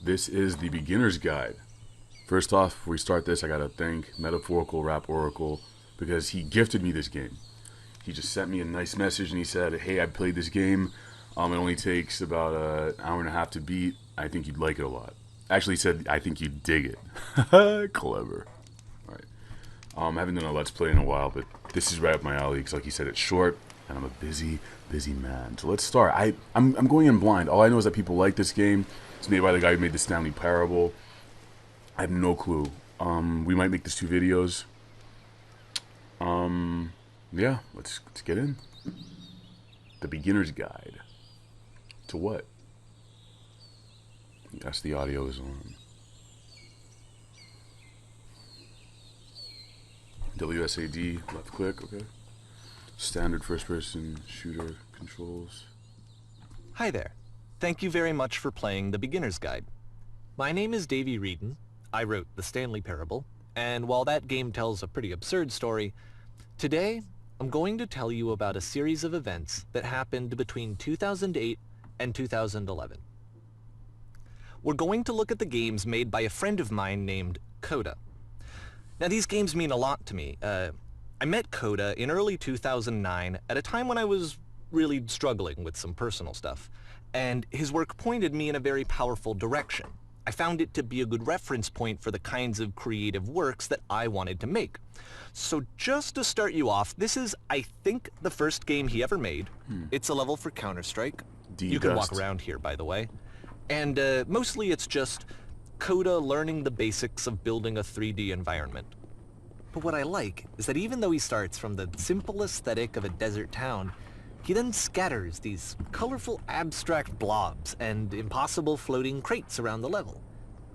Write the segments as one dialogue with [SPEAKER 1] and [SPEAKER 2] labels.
[SPEAKER 1] This is the beginner's guide. First off, before we start this, I gotta thank Metaphorical Rap Oracle because he gifted me this game. He just sent me a nice message and he said, hey, I played this game. It only takes about an hour and a half to beat. I think you'd like it a lot. Actually, he said, I think you'd dig it. Clever. Alright. I haven't done a Let's Play in a while, but this is right up my alley because, like he said, it's short and I'm a busy man. So let's start. I'm going in blind. All I know is that people like this game. It's made by the guy who made the Stanley Parable. I have no clue. We might make this 2 videos. Yeah, let's get in. The beginner's guide. To what? Yes, the audio is on. WSAD, left click, okay. Standard first person shooter controls.
[SPEAKER 2] Hi there. Thank you very much for playing The Beginner's Guide. My name is Davey Reedon. I wrote The Stanley Parable, and while that game tells a pretty absurd story, today I'm going to tell you about a series of events that happened between 2008 and 2011. We're going to look at the games made by a friend of mine named Kota. Now these games mean a lot to me. I met Kota in early 2009 at a time when I was really struggling with some personal stuff, and his work pointed me in a very powerful direction. I found it to be a good reference point for the kinds of creative works that I wanted to make. So just to start you off, this is, I think, the first game he ever made. It's a level for Counter-Strike. You can walk around here, by the way. And mostly it's just Kota learning the basics of building a 3D environment. But what I like is that even though he starts from the simple aesthetic of a desert town, he then scatters these colorful abstract blobs and impossible floating crates around the level.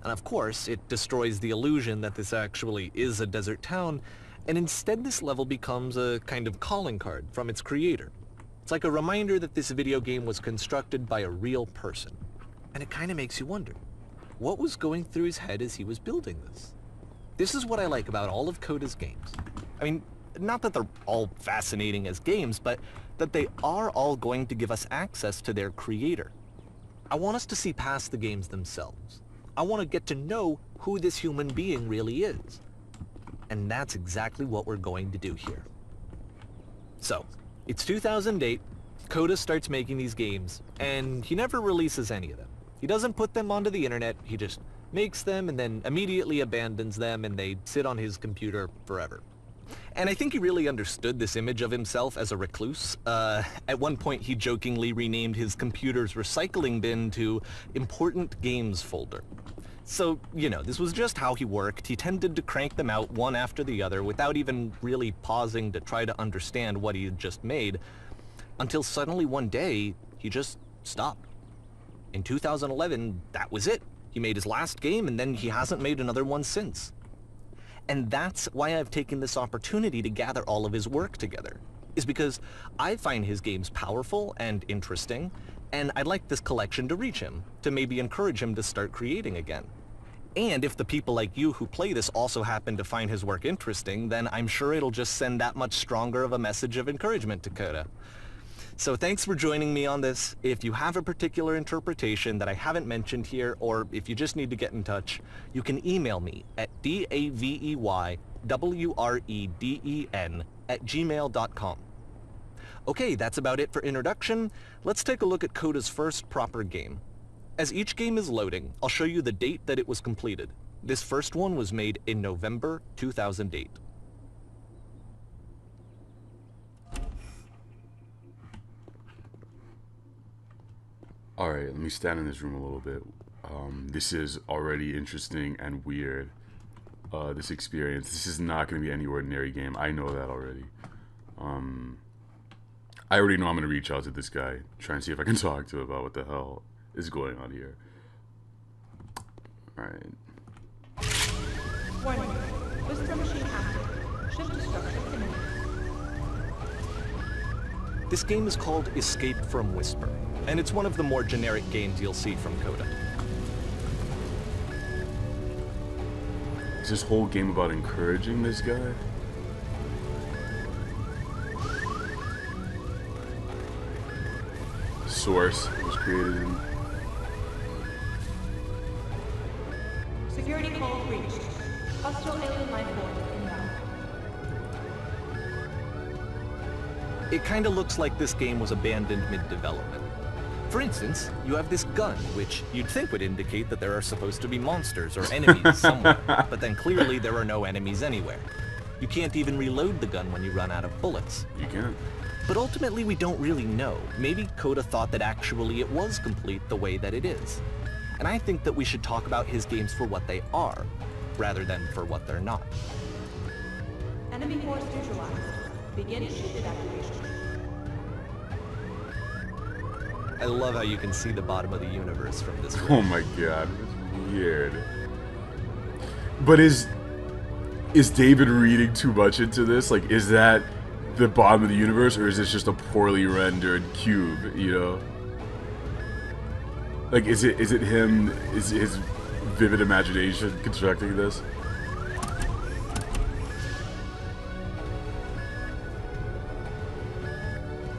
[SPEAKER 2] And of course, it destroys the illusion that this actually is a desert town, and instead this level becomes a kind of calling card from its creator. It's like a reminder that this video game was constructed by a real person. And it kind of makes you wonder, what was going through his head as he was building this? This is what I like about all of Kota's games. I mean, not that they're all fascinating as games, but that they are all going to give us access to their creator. I want us to see past the games themselves. I want to get to know who this human being really is. And that's exactly what we're going to do here. So, it's 2008, Kota starts making these games, and he never releases any of them. He doesn't put them onto the internet, he just makes them and then immediately abandons them and they sit on his computer forever. And I think he really understood this image of himself as a recluse. At one point he jokingly renamed his computer's recycling bin to Important Games Folder. So, you know, this was just how he worked. He tended to crank them out one after the other without even really pausing to try to understand what he had just made, until suddenly one day he just stopped. In 2011, that was it. He made his last game and then he hasn't made another one since. And that's why I've taken this opportunity to gather all of his work together, is because I find his games powerful and interesting, and I'd like this collection to reach him, to maybe encourage him to start creating again. And if the people like you who play this also happen to find his work interesting, then I'm sure it'll just send that much stronger of a message of encouragement to Kota. So thanks for joining me on this. If you have a particular interpretation that I haven't mentioned here, or if you just need to get in touch, you can email me at daveyWreden@gmail.com. Okay, that's about it for introduction. Let's take a look at Kota's first proper game. As each game is loading, I'll show you the date that it was completed. This first one was made in November 2008.
[SPEAKER 1] Alright, let me stand in this room a little bit. This is already interesting and weird. This experience. This is not going to be any ordinary game. I know that already. I already know I'm going to reach out to this guy, try and see if I can talk to him about what the hell is going on here. Alright.
[SPEAKER 3] Warning. Whisper machine active. Shift to structure imminent.
[SPEAKER 2] This game is called Escape from Whisper, and it's one of the more generic games you'll see from Kota.
[SPEAKER 1] Is this whole game about encouraging this guy? Source was created in
[SPEAKER 3] Security code reached. Hostile alien life form inbound.
[SPEAKER 2] It kinda looks like this game was abandoned mid-development. For instance, you have this gun, which you'd think would indicate that there are supposed to be monsters or enemies somewhere, but then clearly there are no enemies anywhere. You can't even reload the gun when you run out of bullets.
[SPEAKER 1] You can.
[SPEAKER 2] But ultimately we don't really know. Maybe Kota thought that actually it was complete the way that it is. And I think that we should talk about his games for what they are, rather than for what they're not.
[SPEAKER 3] Enemy force neutralized. Begin ship evacuation.
[SPEAKER 2] I love how you can see the bottom of the universe from this
[SPEAKER 1] Oh
[SPEAKER 2] room.
[SPEAKER 1] my god, that's weird. But is David reading too much into this? Like, is that the bottom of the universe, or is this just a poorly rendered cube, you know? Like, is it him, is his vivid imagination constructing this?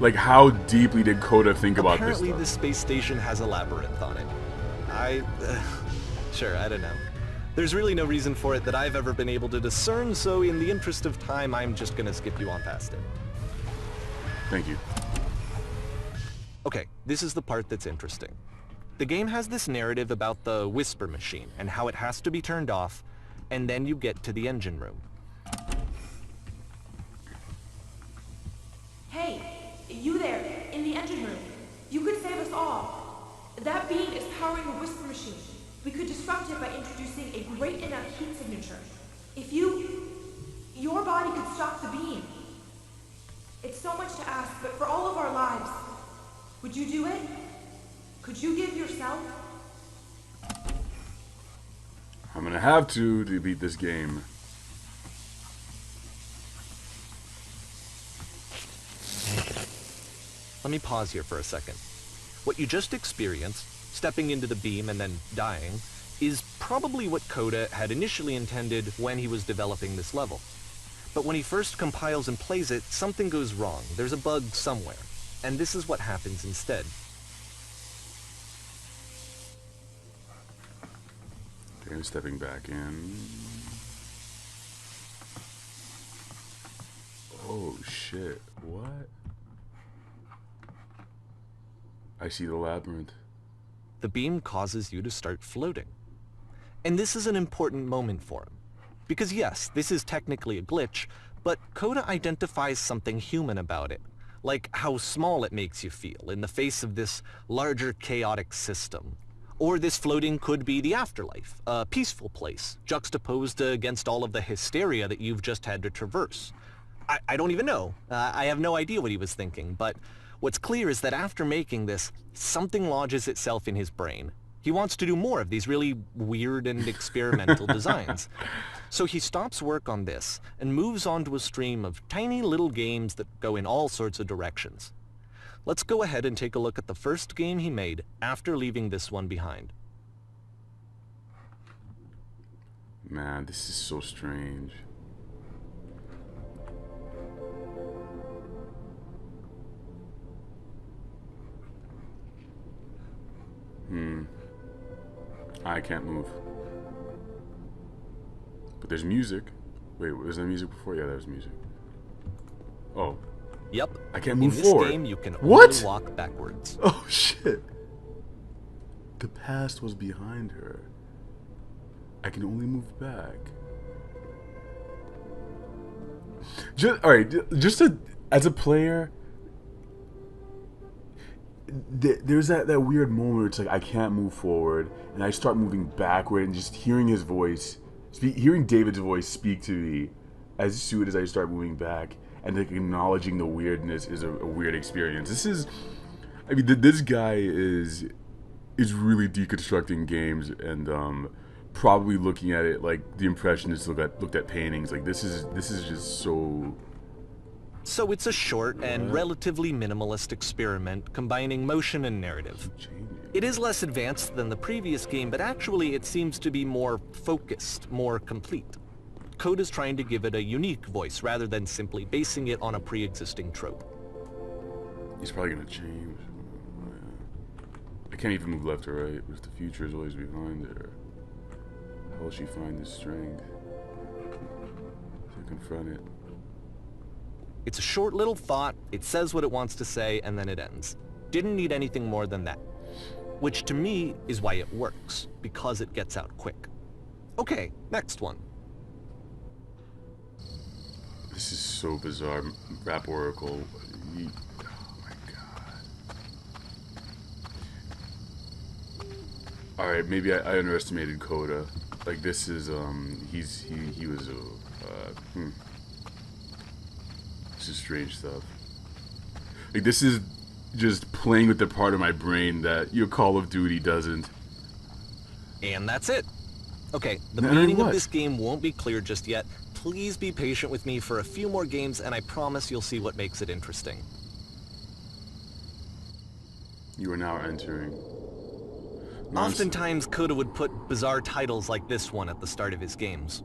[SPEAKER 1] Like, how deeply did Kota think about this
[SPEAKER 2] Apparently
[SPEAKER 1] stuff?
[SPEAKER 2] this space station has a labyrinth on it. Sure, I don't know. There's really no reason for it that I've ever been able to discern, so in the interest of time, I'm just gonna skip you on past it.
[SPEAKER 1] Thank you.
[SPEAKER 2] Okay, this is the part that's interesting. The game has this narrative about the whisper machine and how it has to be turned off, and then you get to the engine room.
[SPEAKER 3] Hey, you there, in the engine room. You could save us all. That beam is powering the whisper machine. We could disrupt it by introducing a great enough heat signature. If your body could stop the beam. It's so much to ask, but for all of our lives, would you do it? Could you give yourself?
[SPEAKER 1] I'm gonna have to beat this game.
[SPEAKER 2] Let me pause here for a second. What you just experienced, stepping into the beam and then dying, is probably what Kota had initially intended when he was developing this level. But when he first compiles and plays it, something goes wrong. There's a bug somewhere. And this is what happens instead.
[SPEAKER 1] Okay, I'm stepping back in. Oh shit, what? I see the labyrinth.
[SPEAKER 2] The beam causes you to start floating. And this is an important moment for him. Because yes, this is technically a glitch, but Kota identifies something human about it. Like how small it makes you feel in the face of this larger chaotic system. Or this floating could be the afterlife, a peaceful place, juxtaposed against all of the hysteria that you've just had to traverse. I don't even know. I have no idea what he was thinking, but what's clear is that after making this, something lodges itself in his brain. He wants to do more of these really weird and experimental designs. So he stops work on this and moves on to a stream of tiny little games that go in all sorts of directions. Let's go ahead and take a look at the first game he made after leaving this one behind.
[SPEAKER 1] Man, this is so strange. I can't move. But there's music. Wait, was there music before? Yeah, there was music. Oh.
[SPEAKER 2] Yep.
[SPEAKER 1] I can't move
[SPEAKER 2] in
[SPEAKER 1] forward.
[SPEAKER 2] this game, you can
[SPEAKER 1] What?
[SPEAKER 2] only walk backwards.
[SPEAKER 1] Oh shit. The past was behind her. I can only move back. Alright, as a player, there's that weird moment where it's like I can't move forward, and I start moving backward, and just hearing his voice, hearing David's voice speak to me as soon as I start moving back, and like acknowledging the weirdness is a weird experience. This guy is really deconstructing games and probably looking at it like the Impressionists looked at paintings. Like this is just so.
[SPEAKER 2] So it's a short and relatively minimalist experiment combining motion and narrative. It is less advanced than the previous game, but actually it seems to be more focused, more complete. Kota's trying to give it a unique voice rather than simply basing it on a pre-existing trope.
[SPEAKER 1] He's probably gonna change. I can't even move left or right, but the future is always behind there. hell she find the strength to confront it?
[SPEAKER 2] It's a short little thought, it says what it wants to say, and then it ends. Didn't need anything more than that. Which to me is why it works, because it gets out quick. Okay, next one.
[SPEAKER 1] This is so bizarre. Rap Oracle. Oh my god. Alright, maybe I underestimated Kota. Like, this is, he was This is strange stuff. Like, this is just playing with the part of my brain that your Call of Duty doesn't.
[SPEAKER 2] And that's it. Okay, the
[SPEAKER 1] And
[SPEAKER 2] meaning
[SPEAKER 1] what?
[SPEAKER 2] of this game won't be clear just yet. Please be patient with me for a few more games, and I promise you'll see what makes it interesting.
[SPEAKER 1] You are now entering.
[SPEAKER 2] Oftentimes, Kota would put bizarre titles like this one at the start of his games.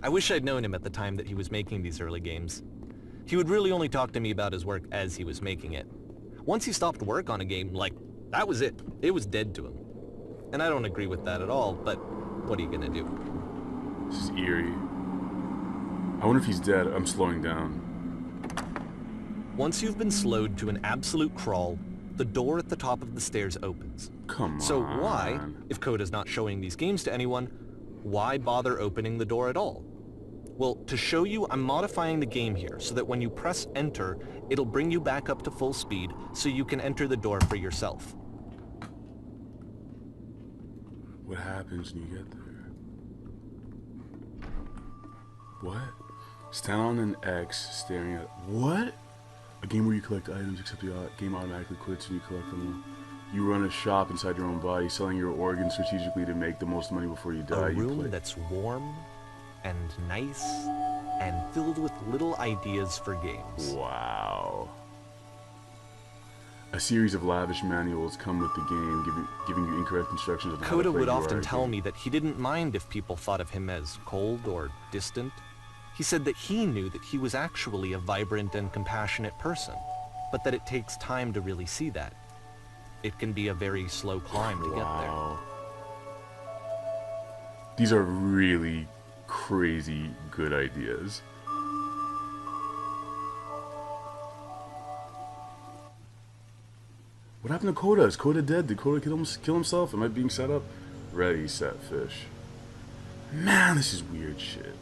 [SPEAKER 2] I wish I'd known him at the time that he was making these early games. He would really only talk to me about his work as he was making it. Once he stopped work on a game, like, that was it. It was dead to him. And I don't agree with that at all, but what are you gonna do?
[SPEAKER 1] This is eerie. I wonder if he's dead. I'm slowing down.
[SPEAKER 2] Once you've been slowed to an absolute crawl, the door at the top of the stairs opens.
[SPEAKER 1] Come on.
[SPEAKER 2] So why, if Kota's not showing these games to anyone, why bother opening the door at all? Well, to show you, I'm modifying the game here so that when you press enter, it'll bring you back up to full speed so you can enter the door for yourself.
[SPEAKER 1] What happens when you get there? What? Stand on an X, staring at... What? A game where you collect items, except the game automatically quits when you collect them. You run a shop inside your own body, selling your organs strategically to make the most money before you die.
[SPEAKER 2] A room that's warm and nice and filled with little ideas for games.
[SPEAKER 1] Wow. A series of lavish manuals come with the game, giving you incorrect instructions on how to
[SPEAKER 2] Kota
[SPEAKER 1] play
[SPEAKER 2] would
[SPEAKER 1] your
[SPEAKER 2] often
[SPEAKER 1] art
[SPEAKER 2] tell
[SPEAKER 1] game.
[SPEAKER 2] me that he didn't mind if people thought of him as cold or distant. He said that he knew that he was actually a vibrant and compassionate person, but that it takes time to really see that. It can be a very slow climb to get there.
[SPEAKER 1] Wow. These are really crazy good ideas. What happened to Kota? Is Kota dead? Did Kota kill himself? Am I being set up? Ready, set, fish. Man, this is weird shit.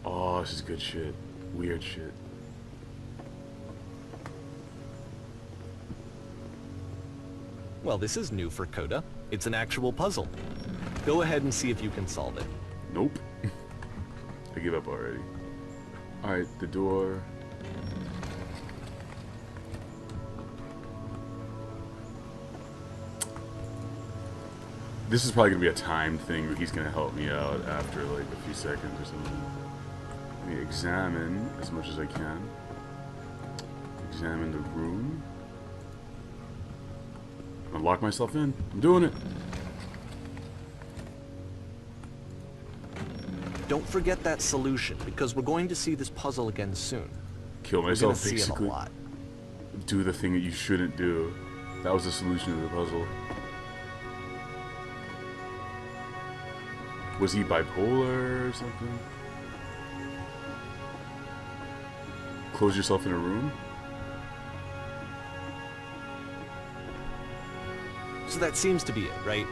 [SPEAKER 1] Oh, this is good shit. Weird shit.
[SPEAKER 2] Well, this is new for Kota. It's an actual puzzle. Go ahead and see if you can solve it.
[SPEAKER 1] Nope. I give up already. Alright, the door. This is probably going to be a timed thing where he's going to help me out after like a few seconds or something. Let me examine as much as I can. Examine the room. Lock myself in. I'm doing it.
[SPEAKER 2] Don't forget that solution, because we're going to see this puzzle again soon.
[SPEAKER 1] Kill
[SPEAKER 2] We're
[SPEAKER 1] myself,
[SPEAKER 2] gonna see it a
[SPEAKER 1] basically.
[SPEAKER 2] lot.
[SPEAKER 1] Do the thing that you shouldn't do. That was the solution to the puzzle. Was he bipolar or something? Close yourself in a room?
[SPEAKER 2] So that seems to be it, right?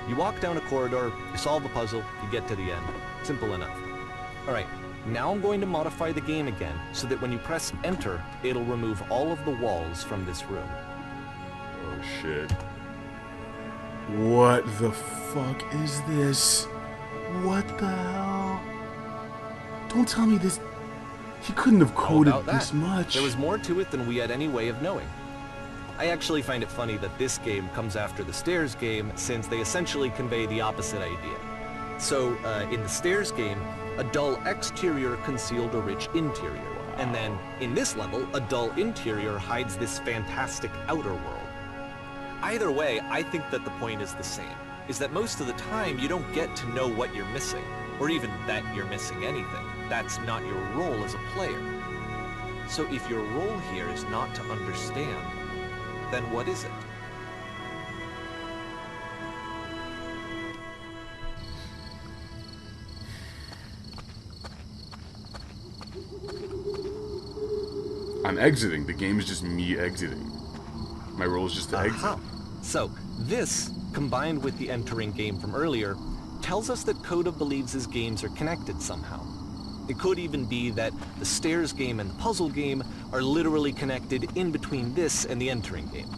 [SPEAKER 2] You walk down a corridor, you solve a puzzle, you get to the end. Simple enough. Alright, now I'm going to modify the game again, so that when you press enter, it'll remove all of the walls from this room.
[SPEAKER 1] Oh shit. What the fuck is this? What the hell? Don't tell me this... He couldn't have
[SPEAKER 2] How
[SPEAKER 1] coded
[SPEAKER 2] about that?
[SPEAKER 1] this much.
[SPEAKER 2] There was more to it than we had any way of knowing. I actually find it funny that this game comes after the Stairs game, since they essentially convey the opposite idea. So, in the Stairs game, a dull exterior concealed a rich interior. And then, in this level, a dull interior hides this fantastic outer world. Either way, I think that the point is the same, is that most of the time you don't get to know what you're missing, or even that you're missing anything. That's not your role as a player. So if your role here is not to understand, then what is it?
[SPEAKER 1] I'm exiting. The game is just me exiting. My role is just to exit.
[SPEAKER 2] So this, combined with the entering game from earlier, tells us that Kota believes his games are connected somehow. It could even be that the stairs game and the puzzle game are literally connected in between this and the entering game.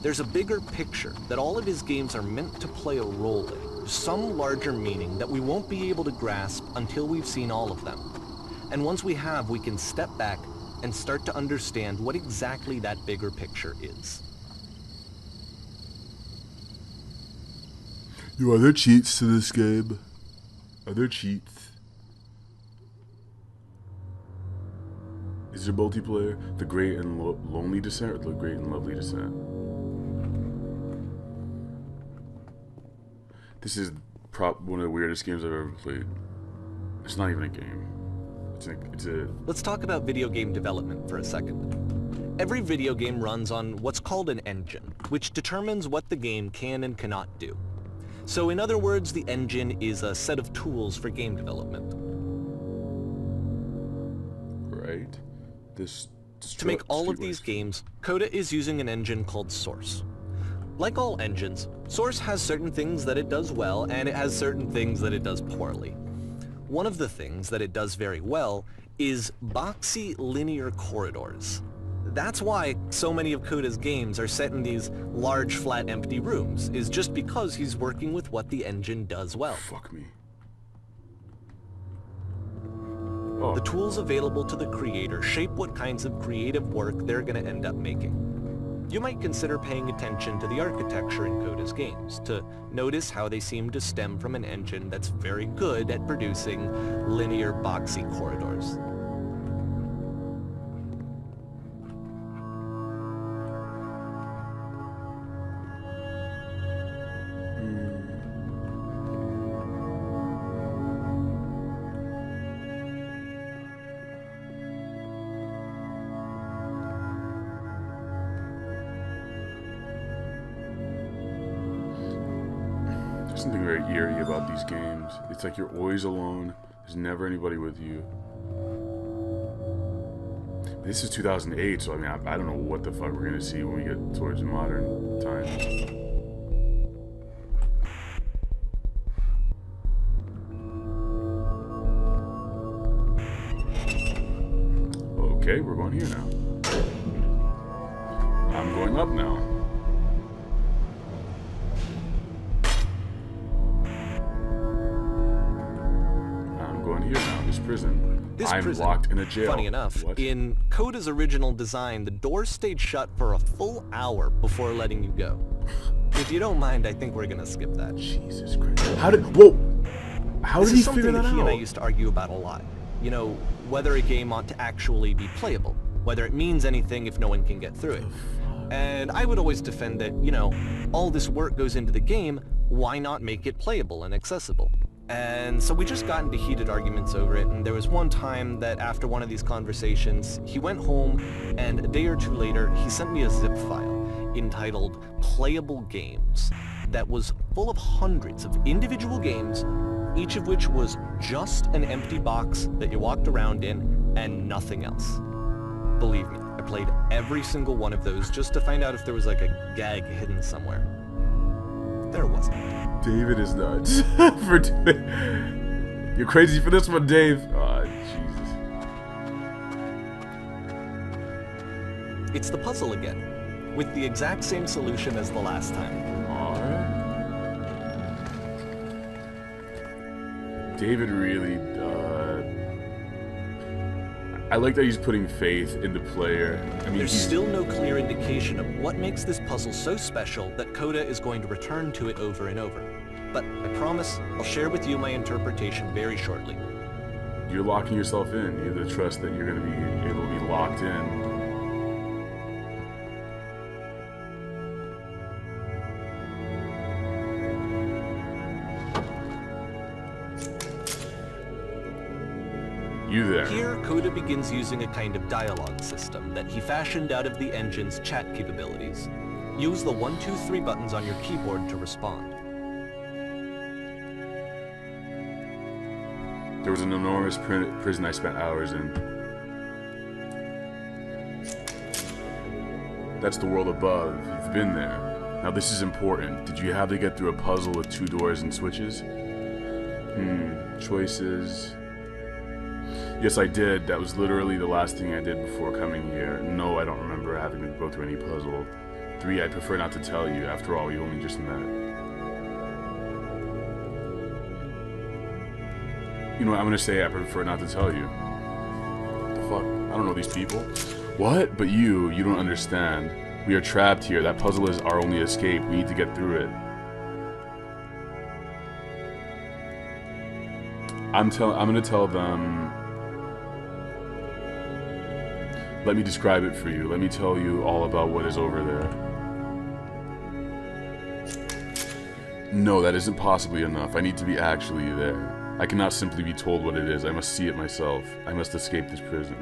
[SPEAKER 2] There's a bigger picture that all of his games are meant to play a role in, some larger meaning that we won't be able to grasp until we've seen all of them. And once we have, we can step back and start to understand what exactly that bigger picture is.
[SPEAKER 1] Are there cheats to this game? Are there cheats? Is there multiplayer? The Great and Lonely Descent or the Great and Lovely Descent? This is one of the weirdest games I've ever played. It's not even a game. It's a...
[SPEAKER 2] Let's talk about video game development for a second. Every video game runs on what's called an engine, which determines what the game can and cannot do. So in other words, the engine is a set of tools for game development.
[SPEAKER 1] Right.
[SPEAKER 2] To make all of these games, Kota is using an engine called Source. Like all engines, Source has certain things that it does well, and it has certain things that it does poorly. One of the things that it does very well is boxy linear corridors. That's why so many of Kota's games are set in these large, flat, empty rooms, is just because he's working with what the engine does well.
[SPEAKER 1] Fuck me.
[SPEAKER 2] The tools available to the creator shape what kinds of creative work they're going to end up making. You might consider paying attention to the architecture in Kota's games, to notice how they seem to stem from an engine that's very good at producing linear, boxy corridors.
[SPEAKER 1] Something very eerie about these games. It's like you're always alone. There's never anybody with you. This is 2008, so I mean, I don't know what the fuck we're gonna see when we get towards modern times. Okay, we're going here now. I'm going up now. Here now, this prison. I'm locked in a jail.
[SPEAKER 2] Funny enough,
[SPEAKER 1] what?
[SPEAKER 2] In Kota's original design, the doors stayed shut for a full hour before letting you go. If you don't mind, I think we're gonna skip that.
[SPEAKER 1] Jesus Christ. How did he figure that out?
[SPEAKER 2] This is something that he and I used to argue about a lot. You know, whether a game ought to actually be playable, whether it means anything if no one can get through it. And I would always defend that, you know, all this work goes into the game, why not make it playable and accessible? And so we just got into heated arguments over it, and there was one time that after one of these conversations, he went home, and a day or two later, he sent me a zip file entitled Playable Games that was full of hundreds of individual games, each of which was just an empty box that you walked around in and nothing else. Believe me, I played every single one of those just to find out if there was like a gag hidden somewhere. There wasn't.
[SPEAKER 1] David is nuts. You're crazy for this one, Dave. Oh, Jesus.
[SPEAKER 2] It's the puzzle again, with the exact same solution as the last time.
[SPEAKER 1] Alright. David really, I like that he's putting faith in the player. I mean,
[SPEAKER 2] there's still no clear indication of what makes this puzzle so special that Kota is going to return to it over and over. But I promise I'll share with you my interpretation very shortly.
[SPEAKER 1] You're locking yourself in. You have the trust that you're going to be able to be locked in. You there.
[SPEAKER 2] Here, Kota begins using a kind of dialogue system that he fashioned out of the engine's chat capabilities. Use the 1, 2, 3 buttons on your keyboard to respond.
[SPEAKER 1] There was an enormous prison I spent hours in. That's the world above. You've been there. Now this is important. Did you have to get through a puzzle with 2 doors and switches? Choices. Yes, I did. That was literally the last thing I did before coming here. No, I don't remember having to go through any puzzle. 3, I prefer not to tell you. After all, we only just met. You know what, I'm gonna say I prefer not to tell you. What the fuck? I don't know these people. What? But you don't understand. We are trapped here. That puzzle is our only escape. We need to get through it. I'm gonna tell them. Let me describe it for you. Let me tell you all about what is over there. No, that isn't possibly enough. I need to be actually there. I cannot simply be told what it is. I must see it myself. I must escape this prison.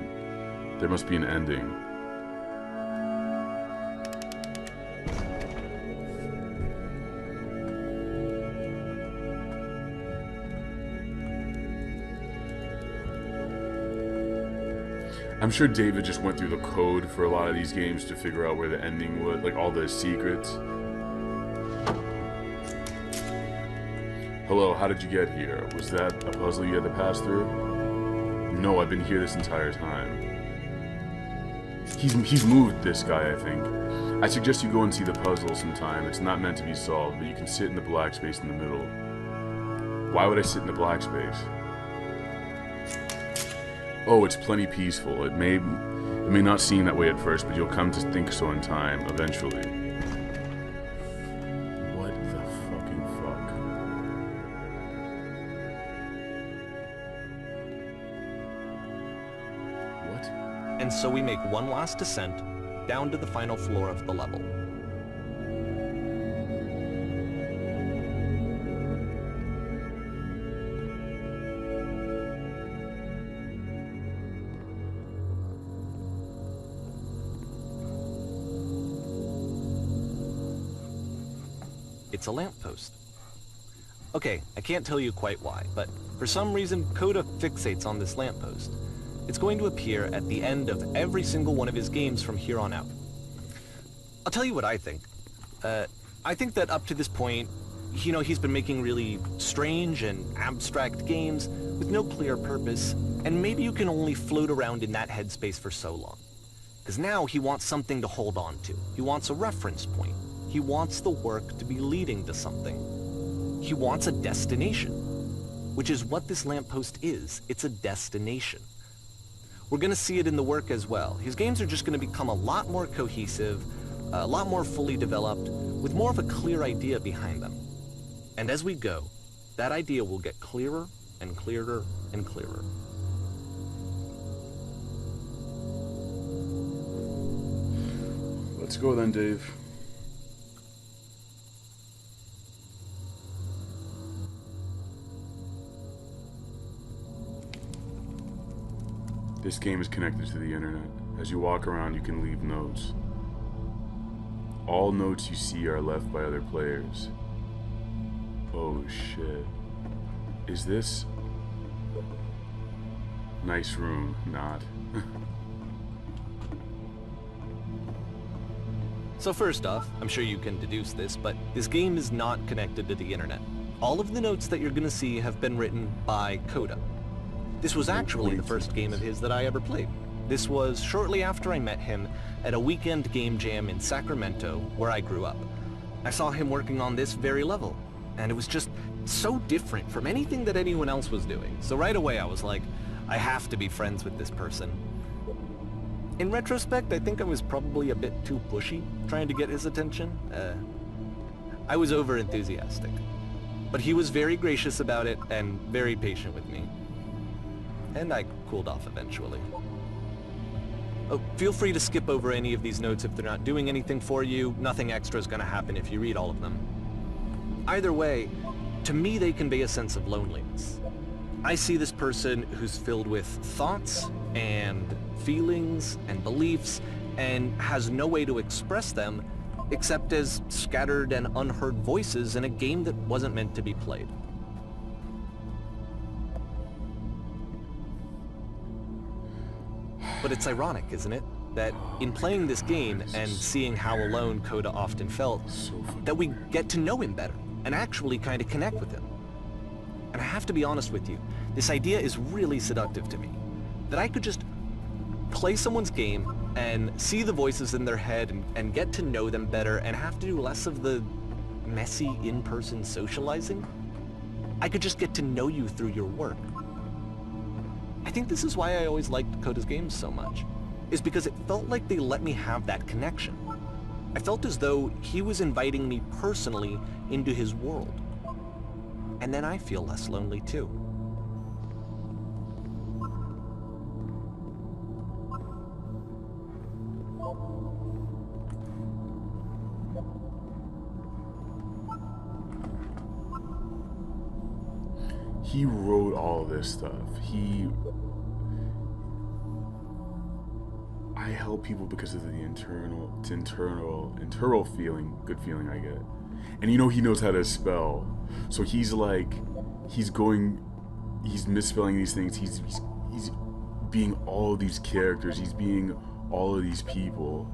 [SPEAKER 1] There must be an ending. I'm sure David just went through the code for a lot of these games to figure out where the ending was, like all the secrets. Hello, how did you get here? Was that a puzzle you had to pass through? No, I've been here this entire time. He's moved, this guy, I think. I suggest you go and see the puzzle sometime. It's not meant to be solved, but you can sit in the black space in the middle. Why would I sit in the black space? Oh, it's plenty peaceful. It may not seem that way at first, but you'll come to think so in time, eventually. What the fucking fuck? What?
[SPEAKER 2] And so we make one last descent down to the final floor of the level. It's a lamppost. Okay, I can't tell you quite why, but for some reason Kota fixates on this lamppost. It's going to appear at the end of every single one of his games from here on out. I'll tell you what I think. I think that up to this point, you know, he's been making really strange and abstract games with no clear purpose, and maybe you can only float around in that headspace for so long. Because now he wants something to hold on to. He wants a reference point. He wants the work to be leading to something. He wants a destination, which is what this lamppost is. It's a destination. We're going to see it in the work as well. His games are just going to become a lot more cohesive, a lot more fully developed, with more of a clear idea behind them. And as we go, that idea will get clearer and clearer and clearer.
[SPEAKER 1] Let's go then, Dave. This game is connected to the internet. As you walk around, you can leave notes. All notes you see are left by other players. Oh shit. Is this... Nice room, not.
[SPEAKER 2] So first off, I'm sure you can deduce this, but this game is not connected to the internet. All of the notes that you're going to see have been written by Kota. This was actually the first game of his that I ever played. This was shortly after I met him at a weekend game jam in Sacramento, where I grew up. I saw him working on this very level, and it was just so different from anything that anyone else was doing. So right away I was like, I have to be friends with this person. In retrospect, I think I was probably a bit too pushy, trying to get his attention. I was over-enthusiastic. But he was very gracious about it and very patient with me. And I cooled off eventually. Oh, feel free to skip over any of these notes if they're not doing anything for you. Nothing extra is going to happen if you read all of them. Either way, to me they convey a sense of loneliness. I see this person who's filled with thoughts and feelings and beliefs and has no way to express them except as scattered and unheard voices in a game that wasn't meant to be played. But it's ironic, isn't it? That in playing this game and seeing how alone Kota often felt, that we get to know him better and actually kind of connect with him. And I have to be honest with you, this idea is really seductive to me. That I could just play someone's game and see the voices in their head and get to know them better and have to do less of the messy in-person socializing. I could just get to know you through your work. I think this is why I always liked Kota's games so much, is because it felt like they let me have that connection. I felt as though he was inviting me personally into his world. And then I feel less lonely too.
[SPEAKER 1] He wrote all this stuff. I help people because of the internal feeling, good feeling I get. And you know he knows how to spell. So he's like, he's misspelling these things. He's being all of these characters. He's being all of these people.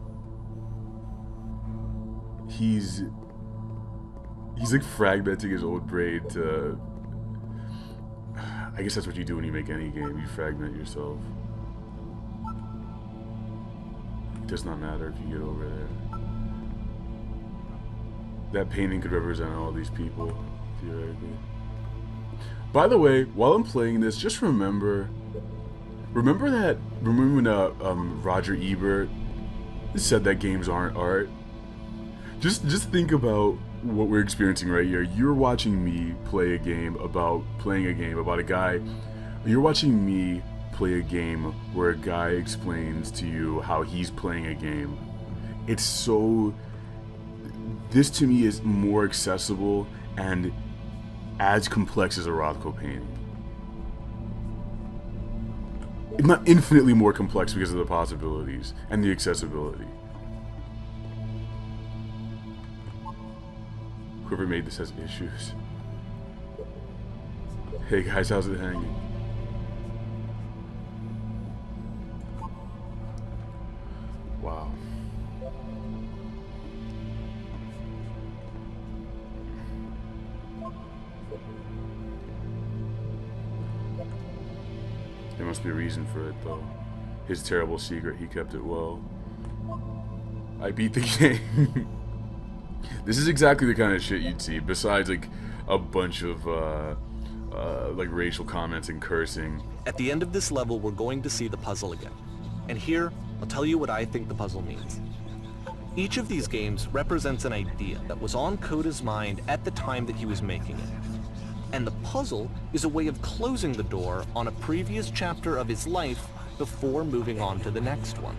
[SPEAKER 1] He's like fragmenting his own brain to, I guess that's what you do when you make any game. You fragment yourself. It does not matter if you get over there. That painting could represent all these people, theoretically. By the way, while I'm playing this, just remember when Roger Ebert said that games aren't art? Just think about what we're experiencing right here. You're watching me play a game about a guy. You're watching me play a game where a guy explains to you how he's playing a game. This to me is more accessible and as complex as a Rothko painting. It's not infinitely more complex because of the possibilities and the accessibility. Whoever made this has issues. Hey guys, how's it hanging? Wow. There must be a reason for it though. His terrible secret, he kept it well. I beat the game. This is exactly the kind of shit you'd see, besides like a bunch of like racial comments and cursing.
[SPEAKER 2] At the end of this level, we're going to see the puzzle again. And here, I'll tell you what I think the puzzle means. Each of these games represents an idea that was on Kota's mind at the time that he was making it. And the puzzle is a way of closing the door on a previous chapter of his life before moving on to the next one.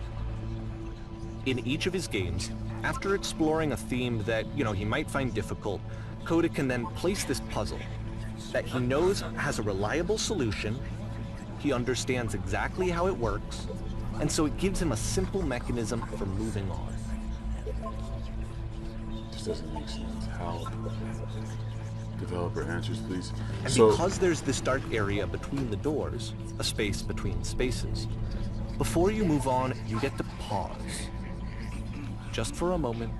[SPEAKER 2] In each of his games, after exploring a theme that, he might find difficult, Kota can then place this puzzle that he knows has a reliable solution, he understands exactly how it works, and so it gives him a simple mechanism for moving on.
[SPEAKER 1] This doesn't make sense. How? Developer answers, please.
[SPEAKER 2] And because there's this dark area between the doors, a space between spaces, before you move on, you get to pause. Just for a moment,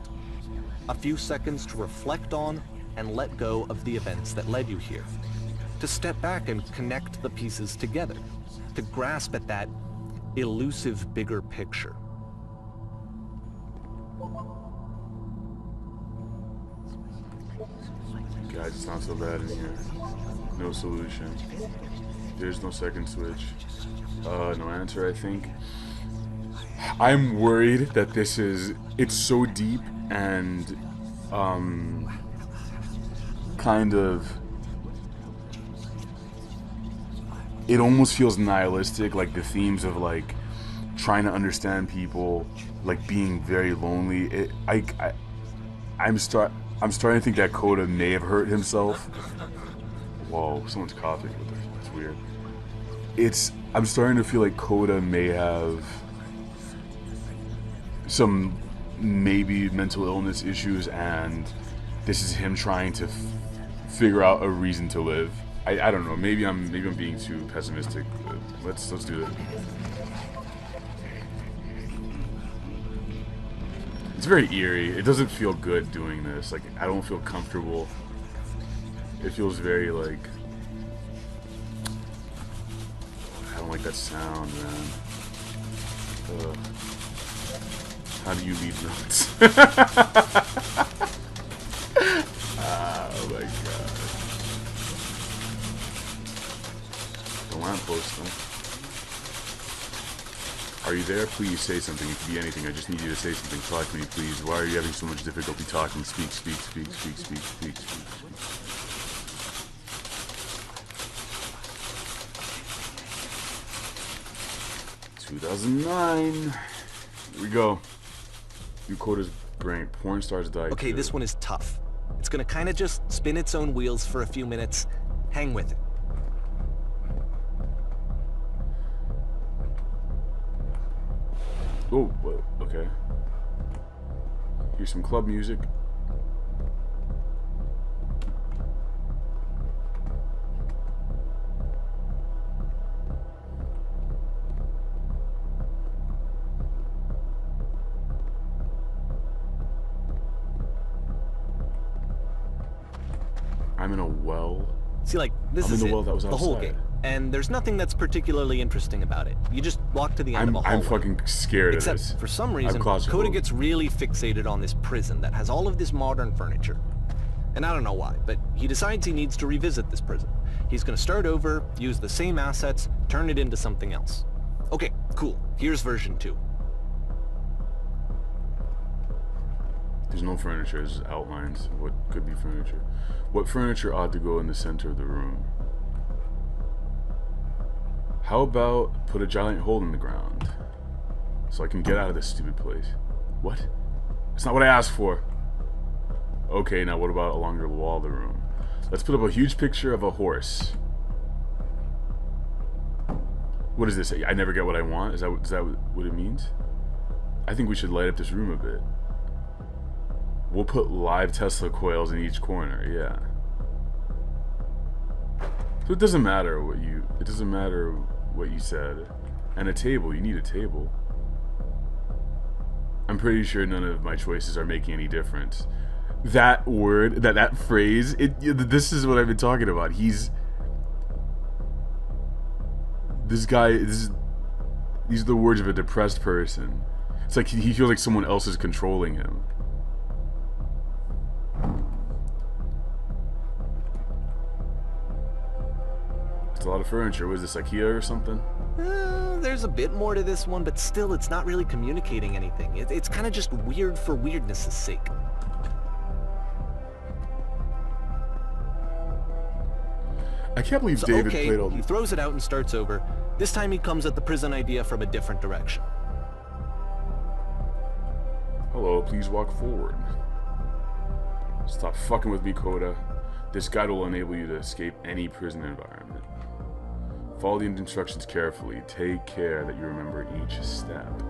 [SPEAKER 2] a few seconds to reflect on and let go of the events that led you here. To step back and connect the pieces together. To grasp at that elusive bigger picture.
[SPEAKER 1] Guys, it's not so bad in here. No solution. There's no second switch. No answer, I think. I'm worried that it's so deep and kind of, it almost feels nihilistic, like the themes of like trying to understand people, like being very lonely. I'm starting to think that Kota may have hurt himself. Whoa, someone's coughing. What's weird. I'm starting to feel like Kota may have some maybe mental illness issues, and this is him trying to figure out a reason to live. I don't know. Maybe I'm being too pessimistic. Let's do it. It's very eerie. It doesn't feel good doing this. Like, I don't feel comfortable. It feels very like, I don't like that sound, man. Ugh. How do you leave notes? Oh my god. The lamppost, though. Are you there? Please say something. It could be anything. I just need you to say something. Talk to me, please. Why are you having so much difficulty talking? Speak, speak, speak, speak, speak, speak, speak. 2009. Here we go. You Kota's brain. Porn stars die.
[SPEAKER 2] Okay,
[SPEAKER 1] too.
[SPEAKER 2] this one is tough. It's gonna kind of just spin its own wheels for a few minutes. Hang with it.
[SPEAKER 1] Oh, well, okay. Here's some club music. I'm in a well.
[SPEAKER 2] See, like, this is
[SPEAKER 1] I'm in the well that was
[SPEAKER 2] the whole
[SPEAKER 1] outside.
[SPEAKER 2] game. And there's nothing that's particularly interesting about it. You just walk to the end of a hallway.
[SPEAKER 1] I'm fucking scared
[SPEAKER 2] Except,
[SPEAKER 1] of this.
[SPEAKER 2] for some reason,
[SPEAKER 1] claustrophobic.
[SPEAKER 2] Kota gets really fixated on this prison that has all of this modern furniture. And I don't know why, but he decides he needs to revisit this prison. He's gonna start over, use the same assets, turn it into something else. Okay, cool. Here's version 2.
[SPEAKER 1] There's no furniture, there's just outlines of what could be furniture. What furniture ought to go in the center of the room? How about put a giant hole in the ground so I can get out of this stupid place? What? That's not what I asked for. Okay, now what about along the wall of the room? Let's put up a huge picture of a horse. What is this? I never get what I want? Is that what it means? I think we should light up this room a bit. We'll put live Tesla coils in each corner, yeah. So it doesn't matter what you said. And a table, you need a table. I'm pretty sure none of my choices are making any difference. That word, that phrase, this is what I've been talking about. These are the words of a depressed person. It's like he feels like someone else is controlling him. It's a lot of furniture. Was this IKEA or something?
[SPEAKER 2] There's a bit more to this one, but still it's not really communicating anything. It's kind of just weird for weirdness' sake.
[SPEAKER 1] I can't believe
[SPEAKER 2] So,
[SPEAKER 1] David
[SPEAKER 2] okay,
[SPEAKER 1] played all
[SPEAKER 2] he throws it out and starts over. This time he comes at the prison idea from a different direction.
[SPEAKER 1] Hello, please walk forward. Stop fucking with me, Kota. This guide will enable you to escape any prison environment. Follow the instructions carefully. Take care that you remember each step.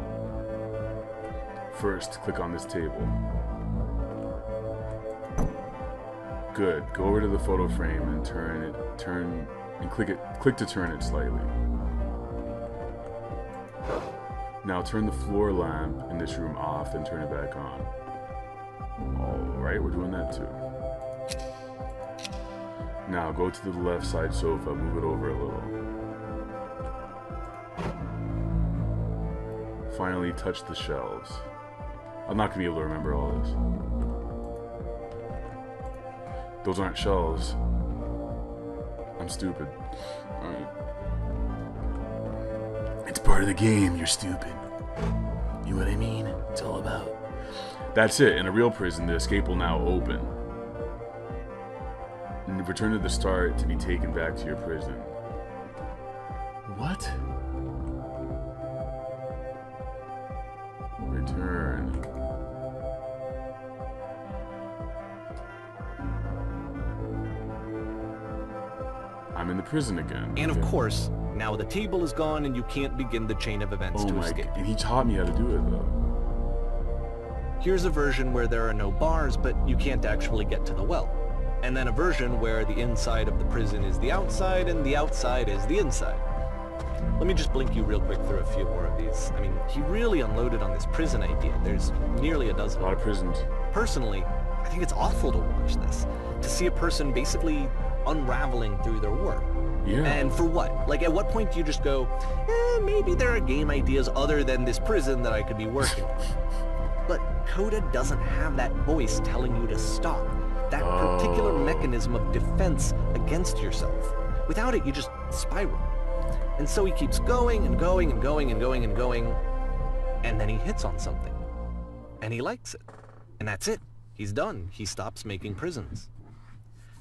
[SPEAKER 1] First, click on this table. Good. Go over to the photo frame and click to turn it slightly. Now turn the floor lamp in this room off and turn it back on. Alright, we're doing that too. Now go to the left side sofa, move it over a little. Finally touch the shelves. I'm not going to be able to remember all this. Those aren't shelves. I'm stupid. Alright. It's part of the game, you're stupid. You know what I mean? It's all about. That's it. In a real prison, the escape will now open. And return to the start to be taken back to your prison. What? Return. I'm in the prison again.
[SPEAKER 2] And of course, now the table is gone and you can't begin the chain of events to escape.
[SPEAKER 1] And he taught me how to do it, though.
[SPEAKER 2] Here's a version where there are no bars, but you can't actually get to the well. And then a version where the inside of the prison is the outside and the outside is the inside. Let me just blink you real quick through a few more of these. I mean, he really unloaded on this prison idea. There's nearly a dozen.
[SPEAKER 1] A lot of prisons.
[SPEAKER 2] Personally, I think it's awful to watch this. To see a person basically unraveling through their work.
[SPEAKER 1] Yeah.
[SPEAKER 2] And for what? Like, at what point do you just go, maybe there are game ideas other than this prison that I could be working on? But Kota doesn't have that voice telling you to stop. That particular mechanism of defense against yourself. Without it, you just spiral. And so he keeps going and going and going and going and going, and then he hits on something. And he likes it. And that's it. He's done. He stops making prisons.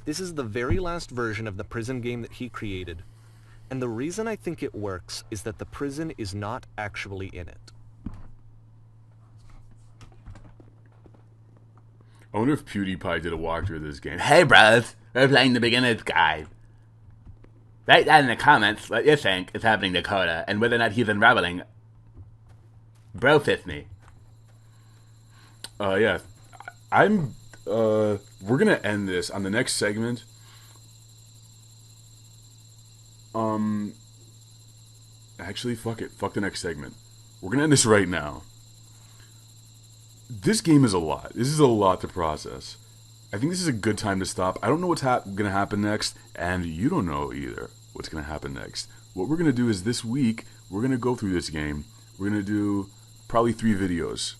[SPEAKER 2] This is the very last version of the prison game that he created. And the reason I think it works is that the prison is not actually in it.
[SPEAKER 1] I wonder if PewDiePie did a walkthrough of this game.
[SPEAKER 4] Hey bros, we're playing the beginner's guide. Write down in the comments what you think is happening to Kota and whether or not he's unraveling. Bro fist me.
[SPEAKER 1] Yeah. We're gonna end this on the next segment. Actually, fuck it. Fuck the next segment. We're gonna end this right now. This game is a lot. This is a lot to process. I think this is a good time to stop. I don't know what's going to happen next, and you don't know either what's going to happen next. What we're going to do is this week, we're going to go through this game. We're going to do probably 3 videos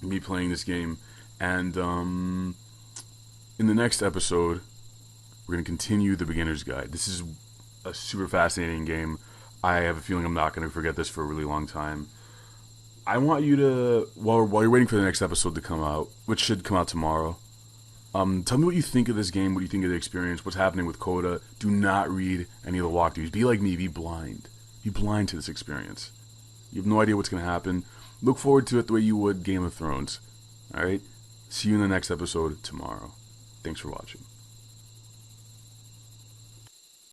[SPEAKER 1] of me playing this game. And in the next episode, we're going to continue the beginner's guide. This is a super fascinating game. I have a feeling I'm not going to forget this for a really long time. I want you to, while you're waiting for the next episode to come out, which should come out tomorrow, tell me what you think of this game, what you think of the experience, what's happening with Kota. Do not read any of the walkthroughs. Be like me, be blind. Be blind to this experience. You have no idea what's going to happen. Look forward to it the way you would Game of Thrones. Alright? See you in the next episode tomorrow. Thanks for watching.